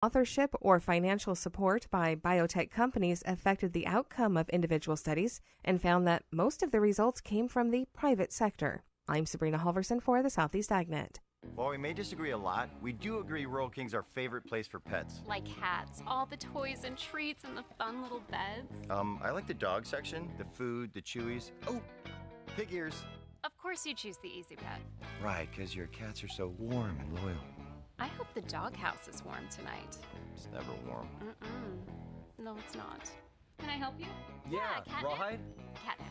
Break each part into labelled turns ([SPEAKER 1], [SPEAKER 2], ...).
[SPEAKER 1] authorship or financial support by biotech companies affected the outcome of individual studies and found that most of the results came from the private sector. I'm Sabrina Halverson for the Southeast AgNet.
[SPEAKER 2] While we may disagree a lot, we do agree Rural King's our favorite place for pets.
[SPEAKER 3] Like cats, all the toys and treats and the fun little beds.
[SPEAKER 2] I like the dog section, the food, the chewies. Oh, pig ears.
[SPEAKER 3] Of course you choose the Easy Pet.
[SPEAKER 2] Right, because your cats are so warm and loyal.
[SPEAKER 3] I hope the doghouse is warm tonight.
[SPEAKER 2] It's never warm.
[SPEAKER 3] No, it's not. Can I help you?
[SPEAKER 2] Yeah,
[SPEAKER 3] catnip.
[SPEAKER 2] Rawhide?
[SPEAKER 3] Catnip.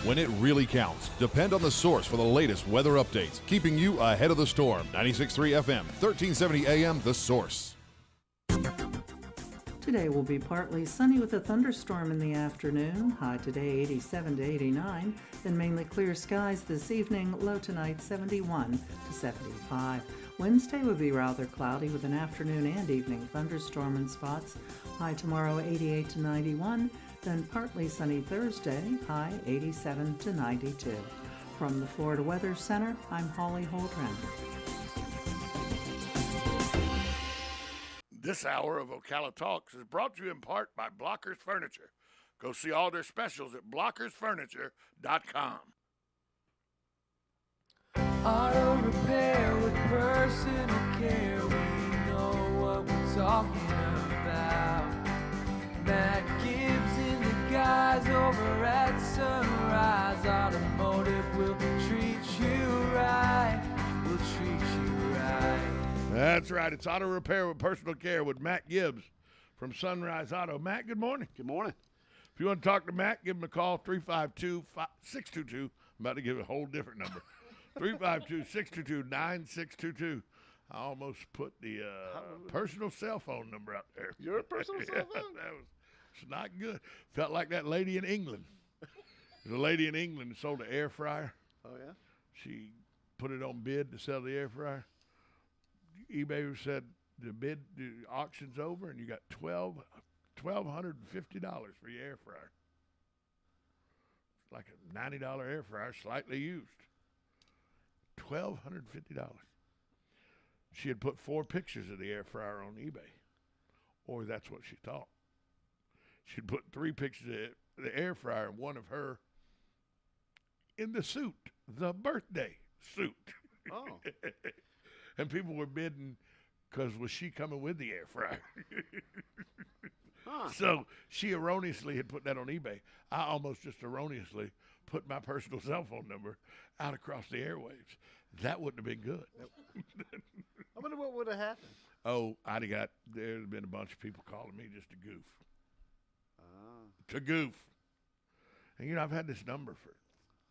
[SPEAKER 4] When it really counts, depend on the source for the latest weather updates, keeping you ahead of the storm. 96.3 FM, 1370 AM, The Source.
[SPEAKER 5] Today will be partly sunny with a thunderstorm in the afternoon. High today 87 to 89. Then mainly clear skies this evening. Low tonight 71 to 75. Wednesday will be rather cloudy with an afternoon and evening thunderstorm in spots. High tomorrow 88 to 91. Then partly sunny Thursday. High 87 to 92. From the Florida Weather Center, I'm Holly Holdren.
[SPEAKER 6] This hour of Ocala Talks is brought to you in part by Blockers Furniture. Go see all their specials at blockersfurniture.com.
[SPEAKER 7] Auto repair with personal care. We know what we're talking about. Matt Gibbs and the guys over at Sunrise Automotive will treat you right. We'll treat you right.
[SPEAKER 6] That's right. It's auto repair with personal care with Matt Gibbs from Sunrise Auto. Matt, good morning.
[SPEAKER 8] Good morning.
[SPEAKER 6] If you want to talk to Matt, give him a call, 352-622. I'm about to give a whole different number. 352-622-9622. I almost put the personal cell phone number out there.
[SPEAKER 8] Your personal cell phone?
[SPEAKER 6] It's not good. Felt like that lady in England. There's a lady in England that sold an air fryer.
[SPEAKER 8] Oh, yeah?
[SPEAKER 6] She put it on bid to sell the air fryer. eBay said the auction's over and you got $1,250 for your air fryer. It's like a $90 air fryer, slightly used. $1,250. She had put 4 pictures of the air fryer on eBay, or that's what she thought. She'd put 3 pictures of the air fryer and one of her in the suit, the birthday suit.
[SPEAKER 8] Oh.
[SPEAKER 6] And people were bidding because was she coming with the air fryer?
[SPEAKER 8] Huh.
[SPEAKER 6] So she erroneously had put that on eBay. I almost just erroneously put my personal cell phone number out across the airwaves. That wouldn't have been good.
[SPEAKER 8] I wonder what would have happened.
[SPEAKER 6] Oh, there'd have been a bunch of people calling me just to goof.
[SPEAKER 8] Ah.
[SPEAKER 6] To goof. And, I've had this number for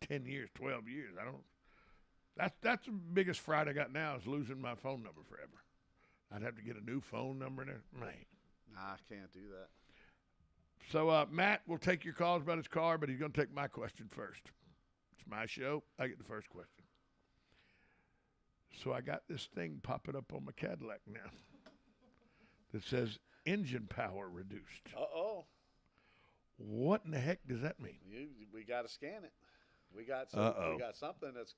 [SPEAKER 6] 10 years, 12 years. That's the biggest fright I got now is losing my phone number forever. I'd have to get a new phone number in there. Man.
[SPEAKER 8] Nah, I can't do that.
[SPEAKER 6] So, Matt will take your calls about his car, but he's going to take my question first. It's my show. I get the first question. So I got this thing popping up on my Cadillac now that says engine power reduced.
[SPEAKER 8] Uh-oh.
[SPEAKER 6] What in the heck does that mean?
[SPEAKER 8] We got to scan it. We got something that's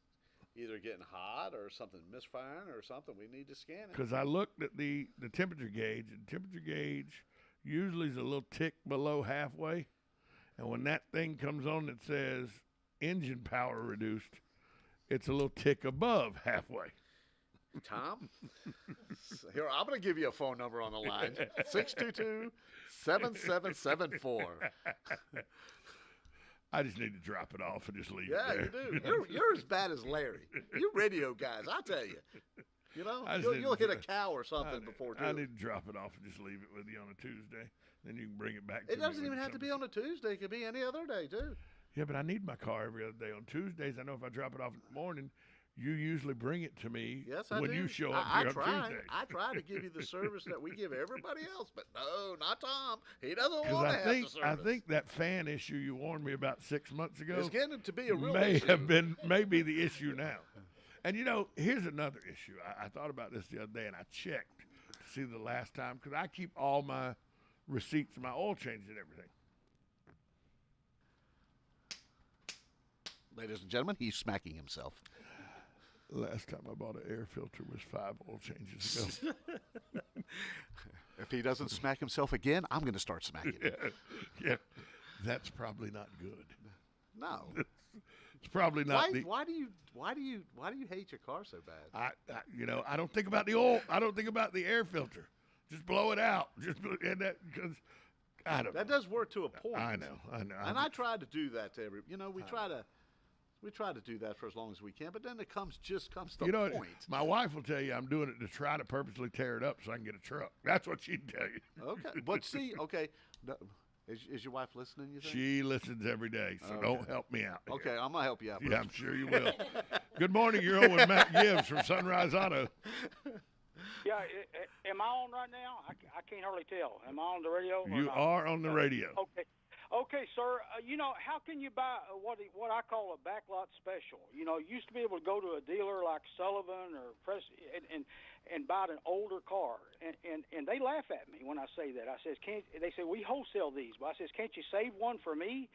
[SPEAKER 8] either getting hot or something misfiring or something. We need to scan it.
[SPEAKER 6] Because I looked at the temperature gauge, and temperature gauge usually is a little tick below halfway. And when that thing comes on that says engine power reduced, it's a little tick above halfway.
[SPEAKER 8] Tom, here, I'm going to give you a phone number on the line, 622-7774.
[SPEAKER 6] I just need to drop it off and just leave it
[SPEAKER 8] Yeah,
[SPEAKER 6] there.
[SPEAKER 8] you do. You're as bad as Larry. You radio guys, I tell you. You'll hit a cow or something before 2.
[SPEAKER 6] I need to drop it off and just leave it with you on a Tuesday. Then you can bring it back.
[SPEAKER 8] It doesn't even have to be on a Tuesday. It could be any other day, too.
[SPEAKER 6] Yeah, but I need my car every other day. On Tuesdays, I know if I drop it off in the morning, you usually bring it to me when you show up here on Tuesdays.
[SPEAKER 8] I try to give you the service that we give everybody else, but no, not Tom. He doesn't want to have the service.
[SPEAKER 6] I think that fan issue you warned me about 6 months ago
[SPEAKER 8] is getting to be a real issue.
[SPEAKER 6] may be the issue now. And, here's another issue. I thought about this the other day, and I checked to see the last time, because I keep all my receipts, my oil changes and everything.
[SPEAKER 8] Ladies and gentlemen, he's smacking himself.
[SPEAKER 6] Last time I bought an air filter was 5 oil changes ago.
[SPEAKER 8] If he doesn't smack himself again, I'm going to start smacking him.
[SPEAKER 6] Yeah, that's probably not good.
[SPEAKER 8] No.
[SPEAKER 6] It's probably not.
[SPEAKER 8] Why do you hate your car so bad?
[SPEAKER 6] I don't think about the oil. I don't think about the air filter. Just blow it out. And that because I don't.
[SPEAKER 8] That
[SPEAKER 6] know.
[SPEAKER 8] does work to a point.
[SPEAKER 6] I know.
[SPEAKER 8] And I try to do that to every. We try to do that for as long as we can, but then it comes to the point.
[SPEAKER 6] My wife will tell you I'm doing it to try to purposely tear it up so I can get a truck. That's what she'd tell you.
[SPEAKER 8] Okay, but see, no, is your wife listening? You think
[SPEAKER 6] she listens every day, so don't help me out.
[SPEAKER 8] Okay,
[SPEAKER 6] here.
[SPEAKER 8] I'm gonna help you out.
[SPEAKER 6] Yeah, I'm sure you will. Good morning, you're on with Matt Gibbs from Sunrise Auto.
[SPEAKER 9] Yeah, am I on right now? I can't hardly tell. Am I on the radio?
[SPEAKER 6] You are on the radio.
[SPEAKER 9] Okay, sir. How can you buy what I call a backlot special? You used to be able to go to a dealer like Sullivan or Press and buy an older car, and they laugh at me when I say that. I says, they say we wholesale these, but I says, can't you save one for me?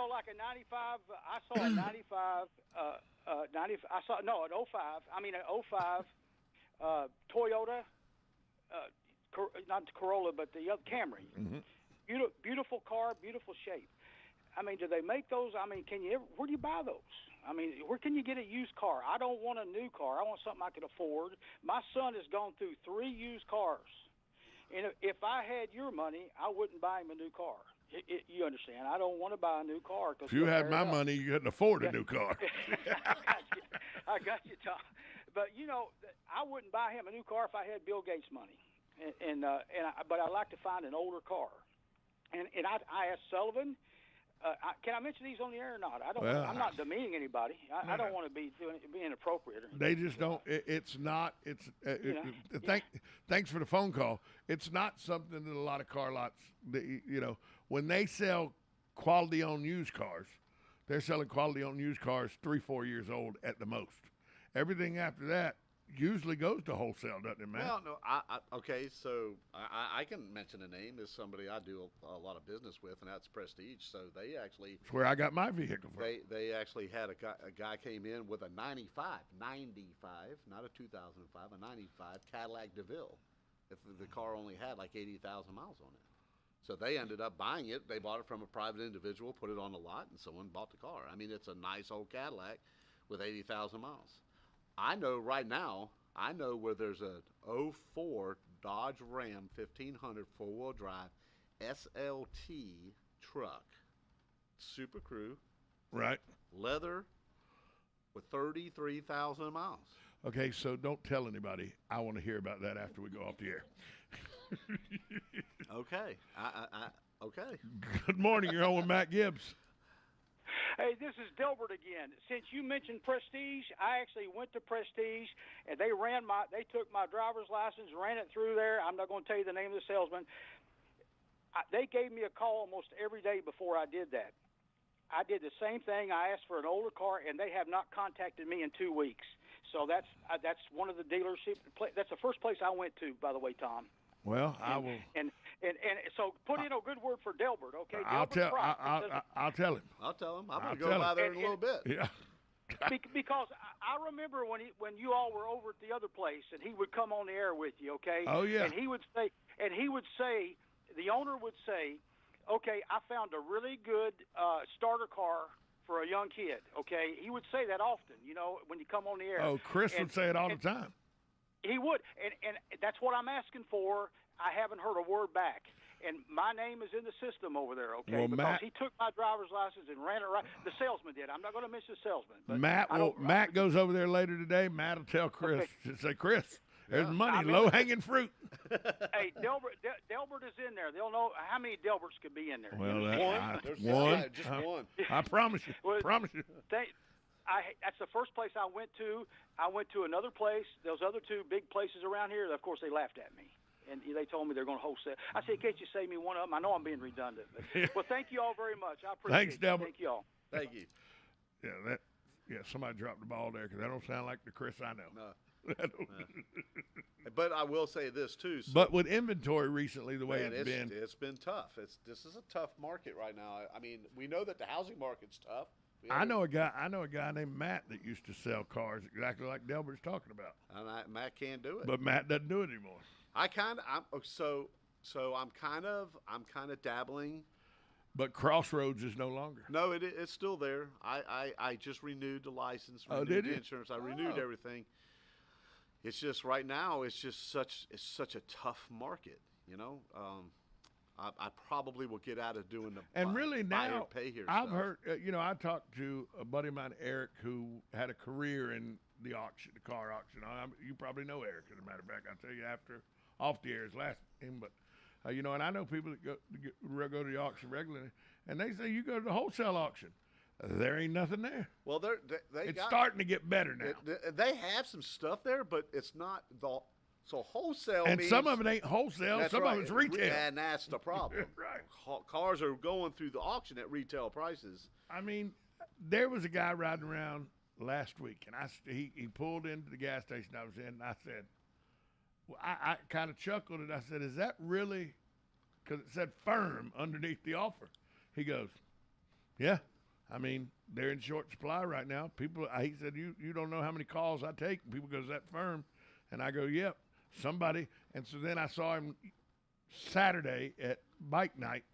[SPEAKER 9] Like a 95. I saw a 95. An 05. I mean an 05 Toyota. Not the Corolla, but the Camry.
[SPEAKER 6] Mm-hmm.
[SPEAKER 9] Beautiful car, beautiful shape. I mean, do they make those? I mean, where do you buy those? I mean, where can you get a used car? I don't want a new car. I want something I can afford. My son has gone through 3 used cars. And if I had your money, I wouldn't buy him a new car. You understand? I don't want to buy a new car.
[SPEAKER 6] If you had my money, you couldn't afford a new car.
[SPEAKER 9] I got you, Tom. But, I wouldn't buy him a new car if I had Bill Gates' money. But I'd like to find an older car. And I asked Sullivan, can I mention these on the air or not? I'm not demeaning anybody. I don't want to be inappropriate.
[SPEAKER 6] They just don't. It's not. Thanks for the phone call. It's not something that a lot of car lots. When they sell quality-owned used cars, they're selling quality-owned used cars 3-4 years old at the most. Everything after that usually goes to wholesale, doesn't it, man?
[SPEAKER 8] Well, no. Okay, so I can mention a name as somebody I do a lot of business with, and that's Prestige. So they actually.
[SPEAKER 6] It's where I got my vehicle from.
[SPEAKER 8] They actually had a guy came in with a 95, not a 2005, a 95 Cadillac DeVille. If the car only had like 80,000 miles on it. So they ended up buying it. They bought it from a private individual, put it on the lot, and someone bought the car. I mean, it's a nice old Cadillac with 80,000 miles. I know where there's a 04 Dodge Ram 1500 4-wheel drive SLT truck, Super Crew,
[SPEAKER 6] right?
[SPEAKER 8] Leather, with 33,000 miles.
[SPEAKER 6] Okay, so don't tell anybody. I want to hear about that after we go off the air.
[SPEAKER 8] Okay. Okay.
[SPEAKER 6] Good morning. You're on with Matt Gibbs.
[SPEAKER 9] Hey, this is Delbert again. Since you mentioned Prestige, I actually went to Prestige, and they took my driver's license, ran it through there. I'm not going to tell you the name of the salesman. They gave me a call almost every day before I did that. I did the same thing. I asked for an older car, and they have not contacted me in 2 weeks. So that's one of the dealerships. That's the first place I went to, by the way, Tom.
[SPEAKER 6] Well, I will.
[SPEAKER 9] And so put in a good word for Delbert, okay?
[SPEAKER 6] I'll tell him.
[SPEAKER 8] I'll tell him. I'm going to go by there in a little bit.
[SPEAKER 6] Yeah.
[SPEAKER 9] Because I remember when you all were over at the other place, and he would come on the air with you, okay?
[SPEAKER 6] Oh yeah.
[SPEAKER 9] And he would say, the owner would say, okay, I found a really good starter car for a young kid, okay? He would say that often, when you come on the air.
[SPEAKER 6] Oh, Chris would say it all the time.
[SPEAKER 9] He would, and that's what I'm asking for. I haven't heard a word back. And my name is in the system over there, okay?
[SPEAKER 6] Well,
[SPEAKER 9] because he took my driver's license and ran it right. The salesman did. I'm not going to mention the salesman. But
[SPEAKER 6] Matt goes over there later today. Matt will tell Chris.
[SPEAKER 9] Okay.
[SPEAKER 6] Say, Chris, there's money, low-hanging fruit.
[SPEAKER 9] Hey, Delbert is in there. They'll know how many Delberts could be in there.
[SPEAKER 6] Well,
[SPEAKER 8] one. Just one.
[SPEAKER 6] I promise you.
[SPEAKER 9] That's the first place I went to. I went to another place. Those other 2 big places around here, of course, they laughed at me. And they told me they're going to wholesale. I said, can't you save me one of them? I know I'm being redundant. But, well, thank you all very much. I appreciate it.
[SPEAKER 6] Thanks, Delbert.
[SPEAKER 9] Thank you all.
[SPEAKER 8] Thank you.
[SPEAKER 6] Yeah, somebody dropped the ball there because that don't sound like the Chris I know.
[SPEAKER 8] No. But I will say this, too. So,
[SPEAKER 6] but with inventory recently, the way
[SPEAKER 8] it's been tough. This is a tough market right now. I mean, we know that the housing market's tough.
[SPEAKER 6] I know a guy named Matt that used to sell cars exactly like Delbert's talking about.
[SPEAKER 8] And Matt can't do it.
[SPEAKER 6] But Matt doesn't do it anymore.
[SPEAKER 8] I'm kind of dabbling.
[SPEAKER 6] But Crossroads is no longer.
[SPEAKER 8] No, it's still there. I just renewed the license, renewed
[SPEAKER 6] did
[SPEAKER 8] the
[SPEAKER 6] you?
[SPEAKER 8] insurance. I renewed everything. It's just right now. It's such a tough market. You know, I probably will get out of doing the
[SPEAKER 6] and really
[SPEAKER 8] buy
[SPEAKER 6] now
[SPEAKER 8] or pay here
[SPEAKER 6] I've
[SPEAKER 8] stuff.
[SPEAKER 6] heard. I talked to a buddy of mine, Eric, who had a career in the auction, the car auction. You probably know Eric, as a matter of fact. I'll tell you after off the air his last name, but. And I know people that go to the auction regularly, and they say you go to the wholesale auction, there ain't nothing there.
[SPEAKER 8] Well,
[SPEAKER 6] it's starting to get better now.
[SPEAKER 8] They have some stuff there, but it's not the so wholesale.
[SPEAKER 6] And
[SPEAKER 8] means,
[SPEAKER 6] some of it ain't wholesale, some of it's retail,
[SPEAKER 8] and that's the problem.
[SPEAKER 6] Right,
[SPEAKER 8] cars are going through the auction at retail prices.
[SPEAKER 6] I mean, there was a guy riding around last week, and he pulled into the gas station I was in, and I said. I kind of chuckled and I said, "Is that really?" Because it said "firm" underneath the offer. He goes, "Yeah, I mean they're in short supply right now. People," he said, "You don't know how many calls I take." And people go, "Is that firm?" And I go, "Yep, somebody." And so then I saw him Saturday at bike night,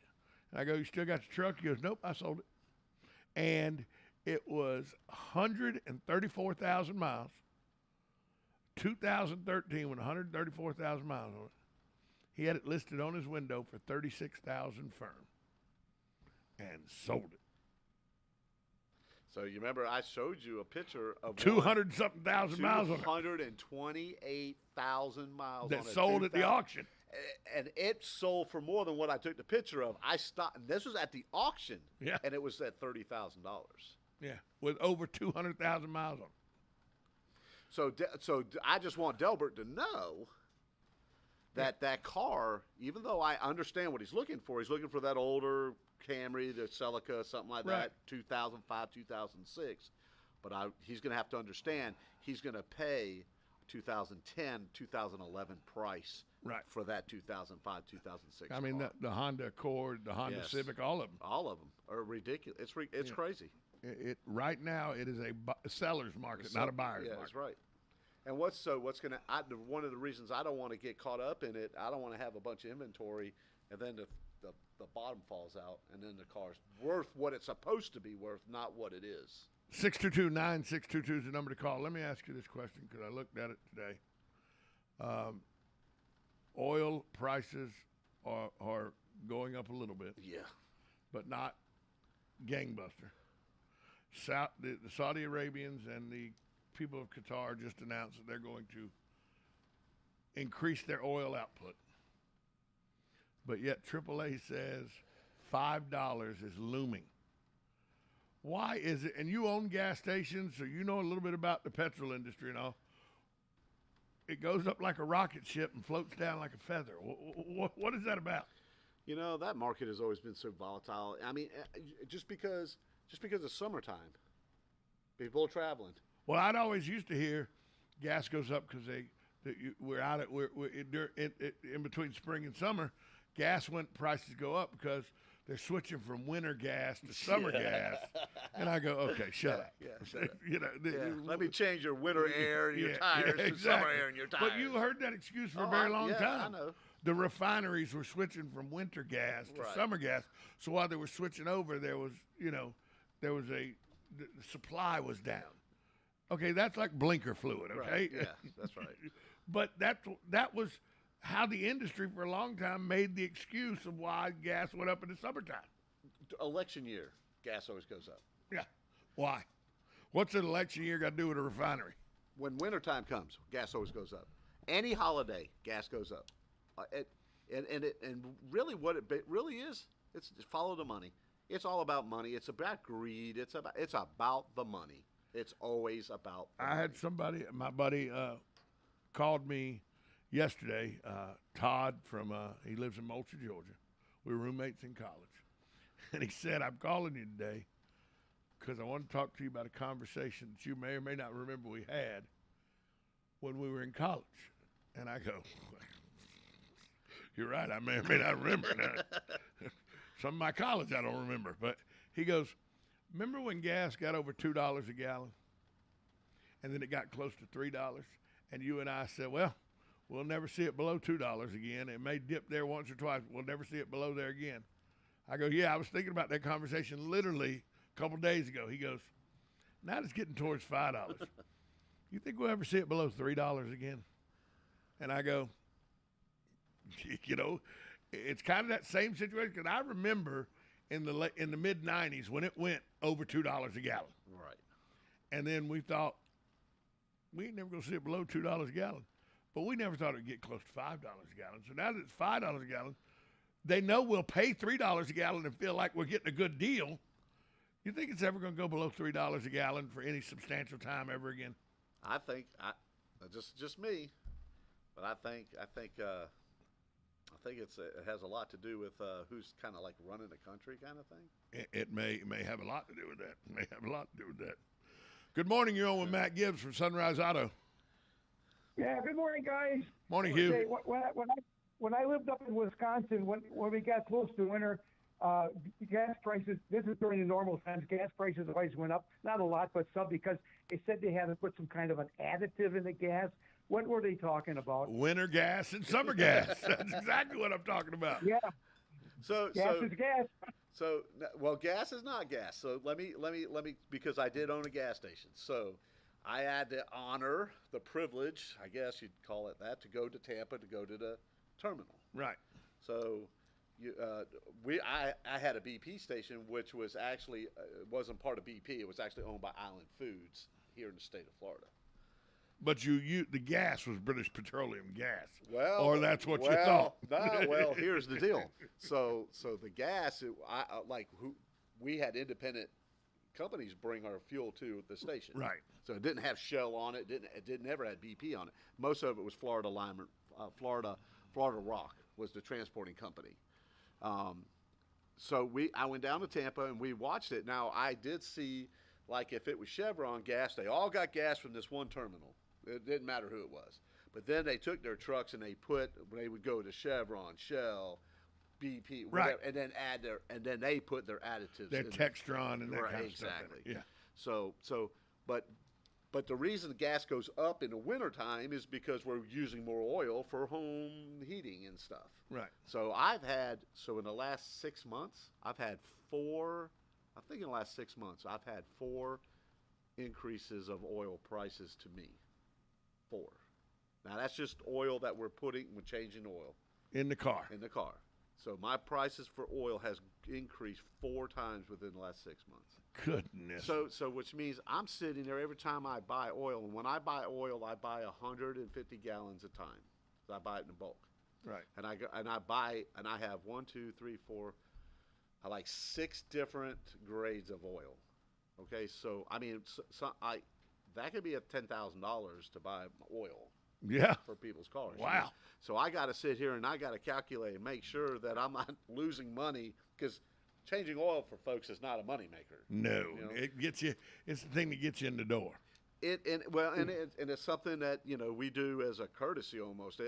[SPEAKER 6] and I go, "You still got the truck?" He goes, "Nope, I sold it." And it was 134,000 miles. 2013 with 134,000 miles on it. He had it listed on his window for $36,000 firm and sold it.
[SPEAKER 8] So you remember I showed you a picture of
[SPEAKER 6] 200-something thousand miles on it.
[SPEAKER 8] 228,000 miles
[SPEAKER 6] that
[SPEAKER 8] on it.
[SPEAKER 6] sold at the auction.
[SPEAKER 8] And it sold for more than what I took the picture of. I stopped. And this was at the auction.
[SPEAKER 6] Yeah.
[SPEAKER 8] And it was at $30,000.
[SPEAKER 6] Yeah, with over 200,000 miles on it.
[SPEAKER 8] So I just want Delbert to know that that car, even though I understand what he's looking for that older Camry, the Celica, something like that, 2005, 2006. But he's going to have to understand he's going to pay 2010, 2011 price for that 2005, 2006
[SPEAKER 6] I mean,
[SPEAKER 8] car.
[SPEAKER 6] the Honda Accord, the Honda Civic, all of them.
[SPEAKER 8] All of them are ridiculous. It's crazy.
[SPEAKER 6] Right now, it is a seller's market, not a buyer's market.
[SPEAKER 8] That's right. And one of the reasons I don't want to get caught up in it, I don't want to have a bunch of inventory, and then the bottom falls out, and then the car's worth what it's supposed to be worth, not what it is.
[SPEAKER 6] 622-9622 is the number to call. Let me ask you this question because I looked at it today. Oil prices are going up a little bit.
[SPEAKER 8] Yeah.
[SPEAKER 6] But not gangbuster. The Saudi Arabians and the people of Qatar just announced that they're going to increase their oil output. But yet AAA says $5 is looming. Why is it? And you own gas stations, so you know a little bit about the petrol industry and all. It goes up like a rocket ship and floats down like a feather. What is that about?
[SPEAKER 8] You know, that market has always been so volatile. I mean, just because it's summertime, people are traveling.
[SPEAKER 6] Well, I'd always used to hear gas goes up because we're in between spring and summer. Gas prices go up because they're switching from winter gas to summer gas, and I go, okay, shut up.
[SPEAKER 8] Yeah, shut up. Let me change your winter air and your tires to summer air and your tires.
[SPEAKER 6] But you heard that excuse for a very long time.
[SPEAKER 8] I know.
[SPEAKER 6] The refineries were switching from winter gas to summer gas, so while they were switching over, the supply was down. Okay, that's like blinker fluid. Okay,
[SPEAKER 8] right. Yeah, that's right.
[SPEAKER 6] But that was how the industry for a long time made the excuse of why gas went up in the summertime.
[SPEAKER 8] Election year, gas always goes up.
[SPEAKER 6] Yeah. Why? What's an election year got to do with a refinery?
[SPEAKER 8] When wintertime comes, gas always goes up. Any holiday, gas goes up. And really what it really is, it's follow the money. It's all about money. It's about greed. It's about the money. It's always about the money.
[SPEAKER 6] I had somebody, my buddy, called me yesterday, Todd from, he lives in Moultrie, Georgia. We were roommates in college. And he said, I'm calling you today because I want to talk to you about a conversation that you may or may not remember we had when we were in college. And I go, you're right, I may or may not remember that. Some of my college I don't remember. But he goes, Remember when gas got over $2 a gallon? And then it got close to $3. And you and I said, well, we'll never see it below $2 again. It may dip there once or twice. We'll never see it below there again. I go, yeah, I was thinking about that conversation literally a couple days ago. He goes, now it's getting towards $5. You think we'll ever see it below $3 again? And I go, you know, it's kind of that same situation. Because I remember in the mid-'90s when it went over $2 a gallon.
[SPEAKER 8] Right.
[SPEAKER 6] And then we thought, we ain't never going to see it below $2 a gallon. But we never thought it would get close to $5 a gallon. So now that it's $5 a gallon, they know we'll pay $3 a gallon and feel like we're getting a good deal. You think it's ever going to go below $3 a gallon for any substantial time ever again?
[SPEAKER 8] I think just me, but I think it has a lot to do with who's kind of like running the country, kind of thing.
[SPEAKER 6] It may have a lot to do with that. It may have a lot to do with that. Good morning. You're on with Matt Gibbs from Sunrise Auto.
[SPEAKER 10] Yeah, good morning, guys.
[SPEAKER 6] Morning, Hugh.
[SPEAKER 10] Say, when I lived up in Wisconsin, when we got close to winter, gas prices, this is during the normal times, gas prices always went up. Not a lot, but some, because they said they had to put some kind of an additive in the gas. What were they talking about?
[SPEAKER 6] Winter gas and summer gas. That's exactly what I'm talking about.
[SPEAKER 10] Yeah. Gas is gas.
[SPEAKER 8] So, well, gas is not gas. So let me, because I did own a gas station. So I had the honor, the privilege, I guess you'd call it that, to go to Tampa, to go to the terminal.
[SPEAKER 6] Right.
[SPEAKER 8] So I had a BP station, which was actually, wasn't part of BP. It was actually owned by Island Foods here in the state of Florida.
[SPEAKER 6] But the gas was British Petroleum gas.
[SPEAKER 8] Well,
[SPEAKER 6] or that's what you thought.
[SPEAKER 8] Well, here's the deal. So the gas, we had independent companies bring our fuel to the station.
[SPEAKER 6] Right.
[SPEAKER 8] So it didn't have Shell on it. It didn't never had BP on it. Most of it was Florida Rock was the transporting company. So I went down to Tampa and we watched it. Now I did see, like, if it was Chevron gas, they all got gas from this one terminal. It didn't matter who it was. But then they took their trucks and they would go to Chevron, Shell, BP, whatever,
[SPEAKER 6] right,
[SPEAKER 8] and then they put their additives.
[SPEAKER 6] Their
[SPEAKER 8] in
[SPEAKER 6] Textron and that
[SPEAKER 8] right,
[SPEAKER 6] kind of
[SPEAKER 8] exactly.
[SPEAKER 6] stuff. Yeah.
[SPEAKER 8] But the reason the gas goes up in the wintertime is because we're using more oil for home heating and stuff.
[SPEAKER 6] Right.
[SPEAKER 8] So in the last 6 months, I've had four increases of oil prices to me. 4. Now that's just oil that we're changing oil.
[SPEAKER 6] In the car.
[SPEAKER 8] So my prices for oil has increased 4 times within the last 6 months.
[SPEAKER 6] Goodness.
[SPEAKER 8] So which means I'm sitting there every time I buy oil, and when I buy oil, I buy 150 gallons a time. So I buy it in bulk.
[SPEAKER 6] Right.
[SPEAKER 8] And I have 6 different grades of oil. Okay, so I mean, that could be $10,000 to buy oil.
[SPEAKER 6] Yeah.
[SPEAKER 8] For people's cars.
[SPEAKER 6] Wow.
[SPEAKER 8] You know? So I got to sit here and I got to calculate and make sure that I'm not losing money, because changing oil for folks is not a moneymaker.
[SPEAKER 6] No,
[SPEAKER 8] you know?
[SPEAKER 6] it gets you. It's the thing that gets you in the door.
[SPEAKER 8] It's something that we do as a courtesy almost.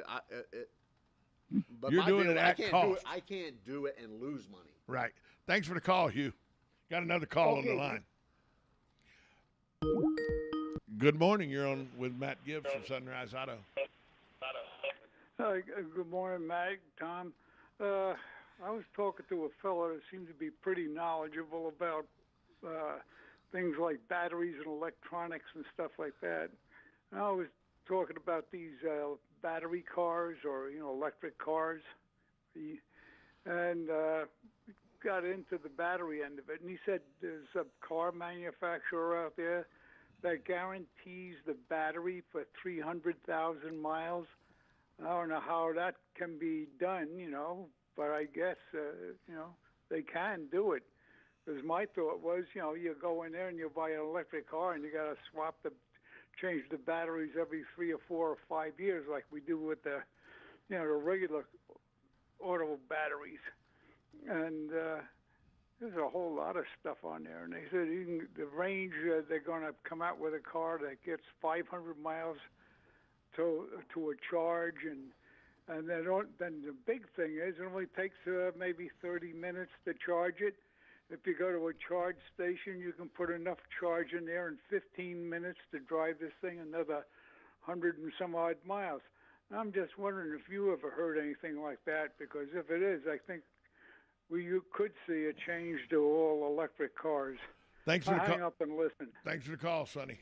[SPEAKER 8] But
[SPEAKER 6] you're doing it at cost.
[SPEAKER 8] I can't do it and lose money.
[SPEAKER 6] Right. Thanks for the call, Hugh. Got another call on the line. Good morning. You're on with Matt Gibbs from Sunrise Auto.
[SPEAKER 9] Good morning, Matt, Tom. I was talking to a fellow that seemed to be pretty knowledgeable about things like batteries and electronics and stuff like that. And I was talking about these battery cars or electric cars, and got into the battery end of it. And he said there's a car manufacturer out there that guarantees the battery for 300,000 miles. I don't know how that can be done, but I guess, they can do it. Because my thought was, you go in there and you buy an electric car and you got to change the batteries every 3 or 4 or 5 years like we do with the regular auto batteries. And there's a whole lot of stuff on there. And they said the range, they're going to come out with a car that gets 500 miles to a charge, and then the big thing is it only takes maybe 30 minutes to charge it. if you go to a charge station, you can put enough charge in there in 15 minutes to drive this thing another 100 and some odd miles. I'm just wondering if you ever heard anything like that, because if it is, I think you could see a change to all electric cars.
[SPEAKER 6] Thanks for the
[SPEAKER 9] hang
[SPEAKER 6] call.
[SPEAKER 9] up and listen.
[SPEAKER 6] Thanks for the call, Sonny.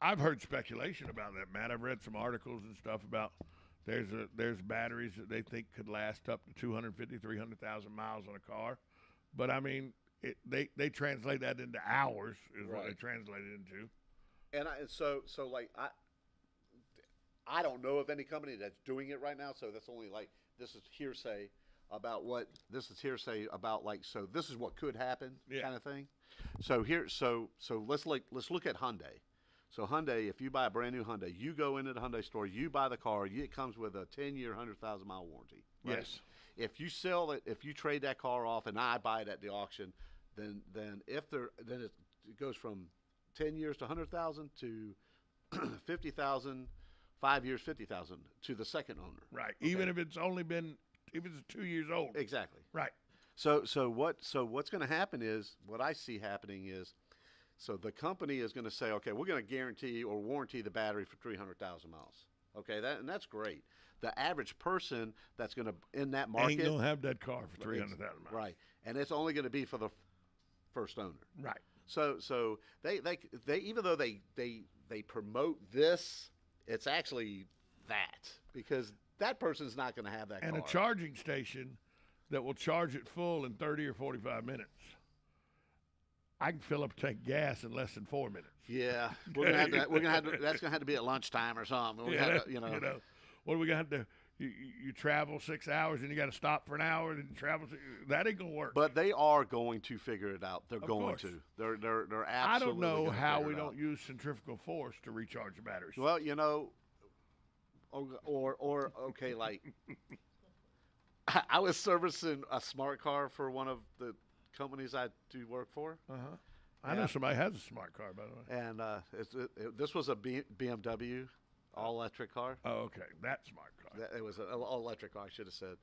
[SPEAKER 6] I've heard speculation about that, Matt. I've read some articles and stuff about there's batteries that they think could last up to 250, 300,000 miles on a car. But, I mean, they translate that into hours is what they translate it into.
[SPEAKER 8] And so I don't know of any company that's doing it right now, so that's only this is hearsay about this is what could happen kind of thing. So let's look at Hyundai. So Hyundai, if you buy a brand new Hyundai, you go into the Hyundai store, you buy the car, it comes with a 10-year, 100,000-mile warranty. Right?
[SPEAKER 6] Yes.
[SPEAKER 8] If you sell it, if you trade that car off, and I buy it at the auction, then it goes from 10 years to 100,000 to 50,000, 5 years, 50,000 to the second owner.
[SPEAKER 6] Right. Okay. Even if it's 2 years old.
[SPEAKER 8] Exactly.
[SPEAKER 6] Right.
[SPEAKER 8] So what's going to happen is, what I see happening is, so the company is going to say, okay, we're going to guarantee or warranty the battery for 300,000 miles. Okay, that's great. The average person that's going to in that market
[SPEAKER 6] ain't going to have that car for 300,000 miles.
[SPEAKER 8] Right, and it's only going to be for the first owner.
[SPEAKER 6] Right.
[SPEAKER 8] So they even though they promote this, it's actually that, because that person's not going to have that car.
[SPEAKER 6] And a charging station that will charge it full in 30 or 45 minutes. I can fill up a tank of gas in less than 4 minutes.
[SPEAKER 8] Yeah, we're gonna have to. That's gonna have to be at lunchtime or something. What are
[SPEAKER 6] we gonna have to? You travel 6 hours and you got to stop for an hour and travel. That ain't gonna work.
[SPEAKER 8] But they are going to figure it out. They're going
[SPEAKER 6] course.
[SPEAKER 8] to. They're absolutely.
[SPEAKER 6] I don't know how we don't
[SPEAKER 8] out.
[SPEAKER 6] use centrifugal force to recharge the batteries.
[SPEAKER 8] Well, or okay, like I was servicing a smart car for one of the companies I do work for.
[SPEAKER 6] I know somebody has a smart car, by the way.
[SPEAKER 8] And this was a BMW all-electric car.
[SPEAKER 6] Oh, okay. That smart car.
[SPEAKER 8] It was an all-electric car, I should have said.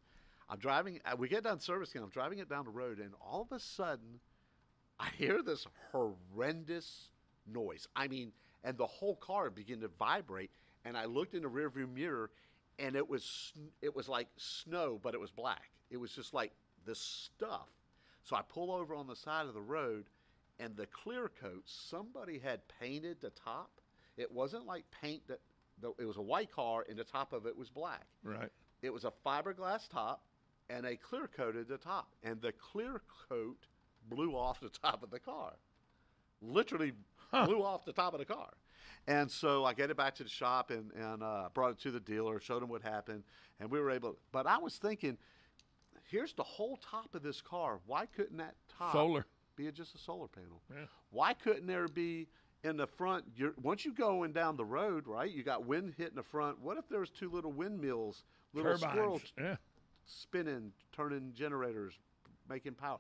[SPEAKER 8] I'm driving. We get done servicing. I'm driving it down the road, and all of a sudden, I hear this horrendous noise. I mean, and the whole car began to vibrate, and I looked in the rearview mirror, and it was like snow, but it was black. It was just like this stuff. So I pull over on the side of the road, and the clear coat, somebody had painted the top. It wasn't like paint it was a white car, and the top of it was black.
[SPEAKER 6] Right.
[SPEAKER 8] It was a fiberglass top, and they clear coated the top. And the clear coat blew off the top of the car. Literally blew off the top of the car. And so I get it back to the shop and brought it to the dealer, showed him what happened, and we were able – but I was thinking – here's the whole top of this car. Why couldn't that top be just a solar panel?
[SPEAKER 6] Yeah.
[SPEAKER 8] Why couldn't there be in the front? Once you go down the road, right, you got wind hitting the front. What if there's two little windmills, little
[SPEAKER 6] turbines,
[SPEAKER 8] squirrels spinning, turning generators, making power?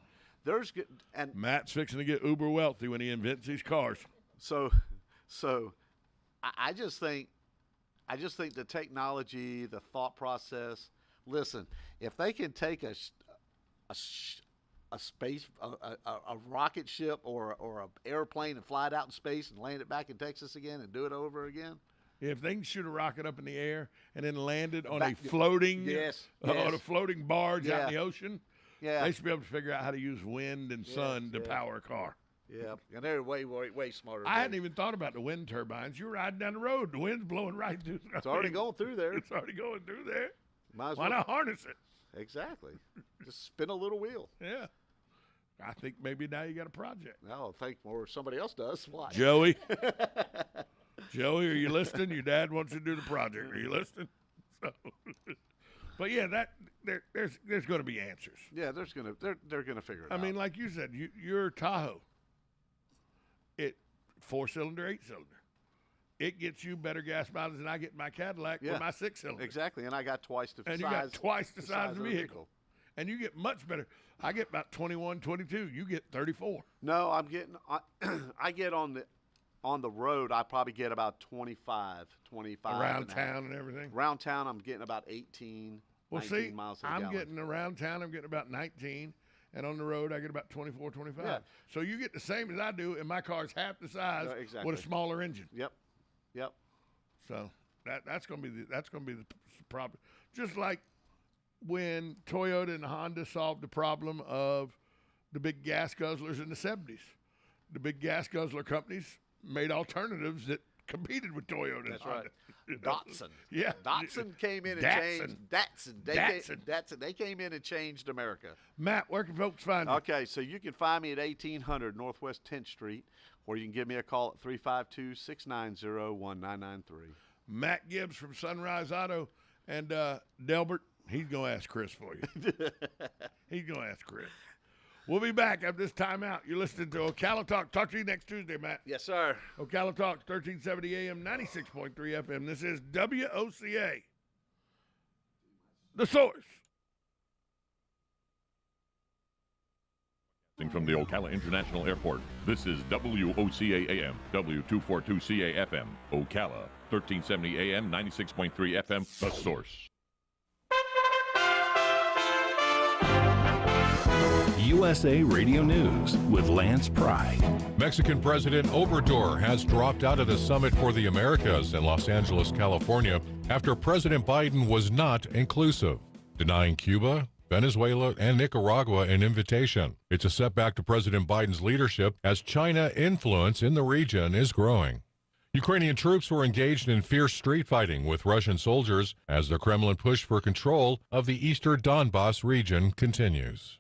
[SPEAKER 8] And
[SPEAKER 6] Matt's fixing to get uber wealthy when he invents these cars.
[SPEAKER 8] So I just think the technology, the thought process. Listen, if they can take a rocket ship or an airplane and fly it out in space and land it back in Texas again and do it over again.
[SPEAKER 6] If they can shoot a rocket up in the air and then land it on a floating on a floating barge out in the ocean, they should be able to figure out how to use wind and sun to power a car.
[SPEAKER 8] Yeah, and they're way smarter.
[SPEAKER 6] I hadn't even thought about the wind turbines. You're riding down the road, the wind's blowing right through.
[SPEAKER 8] It's already going through there.
[SPEAKER 6] It's already going through there.
[SPEAKER 8] Why
[SPEAKER 6] not harness it?
[SPEAKER 8] Exactly. Just spin a little wheel.
[SPEAKER 6] Yeah. I think maybe now you got a project.
[SPEAKER 8] No, I think more somebody else does. Why?
[SPEAKER 6] Joey, are you listening? Your dad wants you to do the project. Are you listening? So, but yeah, there's going to be answers.
[SPEAKER 8] Yeah, they're going to figure it out.
[SPEAKER 6] I mean, like you said, your Tahoe, 4-cylinder, 8-cylinder. It gets you better gas mileage than I get in my Cadillac with my 6-cylinder.
[SPEAKER 8] Exactly, and I got twice the size.
[SPEAKER 6] And you got twice the size of the vehicle. And you get much better. I get about 21, 22. You get 34.
[SPEAKER 8] No, I get on the road, I probably get about 25.
[SPEAKER 6] Around town and everything?
[SPEAKER 8] Around town, I'm getting about 18, 19 miles to the gallon.
[SPEAKER 6] I'm getting around town, I'm getting about 19. and on the road I get about 24, 25.
[SPEAKER 8] Yeah.
[SPEAKER 6] So you get the same as I do, and my car's half the size
[SPEAKER 8] exactly.
[SPEAKER 6] with a smaller engine.
[SPEAKER 8] Yep.
[SPEAKER 6] So that's going to be the problem. Just like when Toyota and Honda solved the problem of the big gas guzzlers in the 70s. The big gas guzzler companies made alternatives that competed with Toyota.
[SPEAKER 8] That's
[SPEAKER 6] and Honda.
[SPEAKER 8] right. Datsun.
[SPEAKER 6] Yeah.
[SPEAKER 8] Datsun came in and changed. Datsun. They came in and changed America.
[SPEAKER 6] Matt, where can folks find you?
[SPEAKER 8] Okay, so you can find me at 1800 Northwest 10th Street, or you can give me a call at 352-690-1993.
[SPEAKER 6] Matt Gibbs from Sunrise Auto. And Delbert, he's going to ask Chris for you. He's going to ask Chris. We'll be back after this timeout. You're listening to Ocala Talk. Talk to you next Tuesday, Matt.
[SPEAKER 8] Yes, sir.
[SPEAKER 6] Ocala Talk, 1370 AM, 96.3 FM. This is WOCA, The Source.
[SPEAKER 11] From the Ocala International Airport, this is WOCA AM, W242CA FM, Ocala, 1370 AM, 96.3 FM, The Source.
[SPEAKER 12] USA Radio News with Lance Pride.
[SPEAKER 13] Mexican President Obrador has dropped out of the Summit for the Americas in Los Angeles, California, after President Biden was not inclusive, denying Cuba, Venezuela, and Nicaragua an invitation. It's a setback to President Biden's leadership as China influence in the region is growing. Ukrainian troops were engaged in fierce street fighting with Russian soldiers as the Kremlin push for control of the eastern Donbas region continues.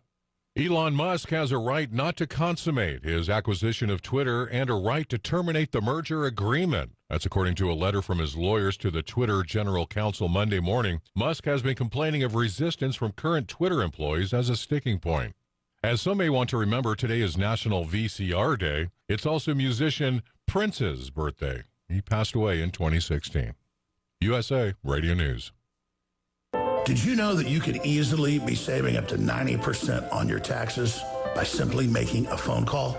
[SPEAKER 13] Elon Musk has a right not to consummate his acquisition of Twitter and a right to terminate the merger agreement. That's according to a letter from his lawyers to the Twitter General Counsel Monday morning. Musk has been complaining of resistance from current Twitter employees as a sticking point. As some may want to remember, today is National VCR Day. It's also musician Prince's birthday. He passed away in 2016. USA Radio News.
[SPEAKER 14] Did you know that you could easily be saving up to 90% on your taxes by simply making a phone call?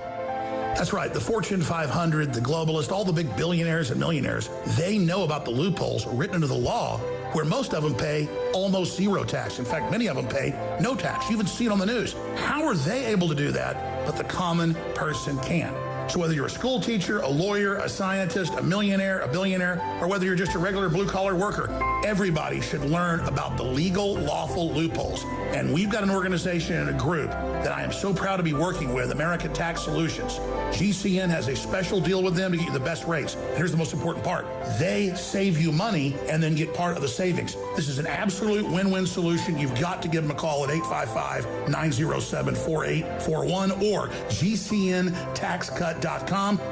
[SPEAKER 14] That's right. The Fortune 500, the globalists, all the big billionaires and millionaires, they know about the loopholes written into the law where most of them pay almost zero tax. In fact, many of them pay no tax. You even see it on the news. How are they able to do that, but the common person can't? So whether you're a school teacher, a lawyer, a scientist, a millionaire, a billionaire, or whether you're just a regular blue-collar worker, everybody should learn about the legal, lawful loopholes. And we've got an organization and a group that I am so proud to be working with, American Tax Solutions. GCN has a special deal with them to get you the best rates. And here's the most important part. They save you money and then get part of the savings. This is an absolute win-win solution. You've got to give them a call at 855-907-4841 or GCNTaxCut.com.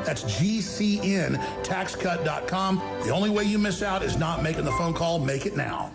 [SPEAKER 14] That's GCNTaxCut.com. The only way you miss out is not making the phone call. Make it now.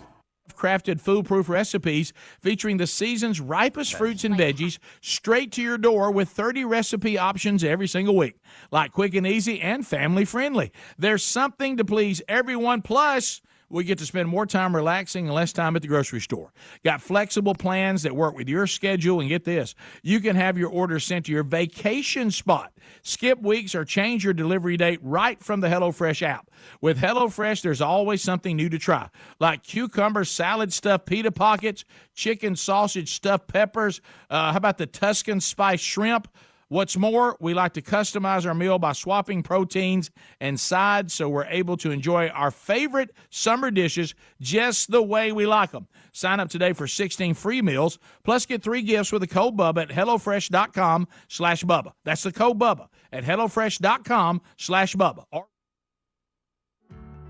[SPEAKER 15] Crafted foolproof recipes featuring the season's ripest fruits and veggies straight to your door with 30 recipe options every single week. Like quick and easy and family friendly. There's something to please everyone. Plus, we get to spend more time relaxing and less time at the grocery store. Got flexible plans that work with your schedule, and get this, you can have your order sent to your vacation spot. Skip weeks or change your delivery date right from the HelloFresh app. With HelloFresh, there's always something new to try, like cucumber salad stuffed pita pockets, chicken sausage stuffed peppers, how about the Tuscan spice shrimp? What's more, we like to customize our meal by swapping proteins and sides so we're able to enjoy our favorite summer dishes just the way we like them. Sign up today for 16 free meals, plus get 3 gifts with the code BUBBA at HelloFresh.com/Bubba. That's the code BUBBA at HelloFresh.com/Bubba.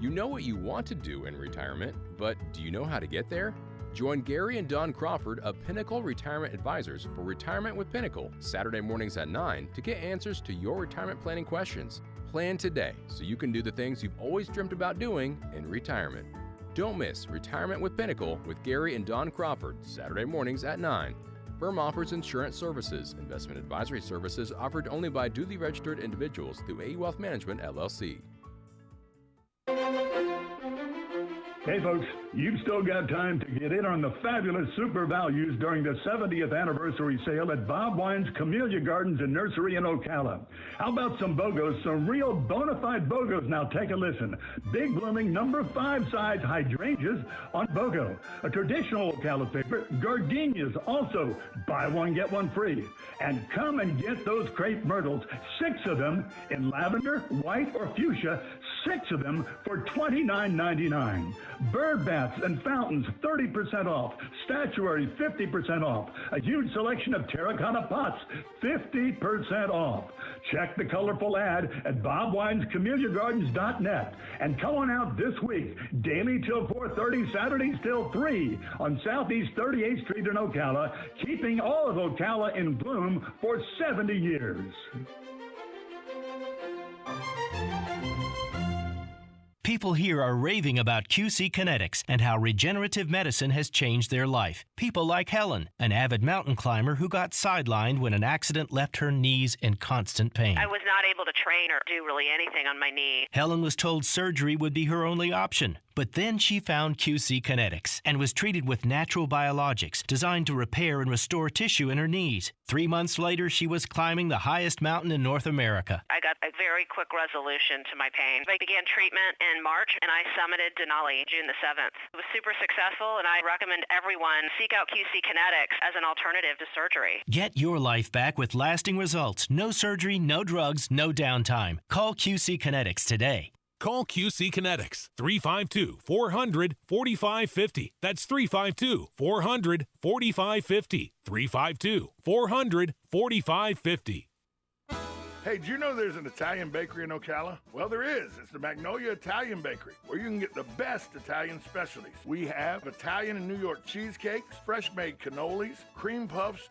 [SPEAKER 16] You know what you want to do in retirement, but do you know how to get there? Join Gary and Don Crawford of Pinnacle Retirement Advisors for Retirement with Pinnacle, Saturday mornings at 9 to get answers to your retirement planning questions. Plan today so you can do the things you've always dreamt about doing in retirement. Don't miss Retirement with Pinnacle with Gary and Don Crawford, Saturday mornings at 9. Firm offers insurance services. Investment advisory services offered only by duly registered individuals through AE Wealth Management, LLC.
[SPEAKER 17] Hey folks, You've still got time to get in on the fabulous super values during the 70th anniversary sale at Bob Wine's Camellia Gardens and Nursery in Ocala. How about some BOGOs, some real bona fide BOGOs? Now take a listen. Big blooming number 5 size hydrangeas on BOGO. A traditional Ocala favorite, gardenias, also buy one, get one free. And come and get those crepe myrtles, 6 of them in lavender, white, or fuchsia, 6 of them for $29.99. Bird baths and fountains, 30% off. Statuary, 50% off. A huge selection of terracotta pots, 50% off. Check the colorful ad at bobwinescamelliagardens.net. And come on out this week, daily till 4:30, Saturdays till 3 on Southeast 38th Street in Ocala, keeping all of Ocala in bloom for 70 years.
[SPEAKER 18] People here are raving about QC Kinetics and how regenerative medicine has changed their life. People like Helen, an avid mountain climber who got sidelined when an accident left her knees in constant pain.
[SPEAKER 19] I was not able to train or do really anything on my knee.
[SPEAKER 18] Helen was told surgery would be her only option. But then she found QC Kinetics and was treated with natural biologics designed to repair and restore tissue in her knees. 3 months later, she was climbing the highest mountain in North America.
[SPEAKER 19] I got a very quick resolution to my pain. I began treatment in March, and I summited Denali June the 7th. It was super successful, and I recommend everyone seek out QC Kinetics as an alternative to surgery.
[SPEAKER 18] Get your life back with lasting results. No surgery, no drugs, no downtime. Call QC Kinetics today.
[SPEAKER 20] Call QC Kinetics, 352-400-4550. That's 352-400-4550. 352-400-4550.
[SPEAKER 6] Hey, do you know there's an Italian bakery in Ocala? Well, there is. It's the Magnolia Italian Bakery, where you can get the best Italian specialties. We have Italian and New York cheesecakes, fresh-made cannolis, cream puffs,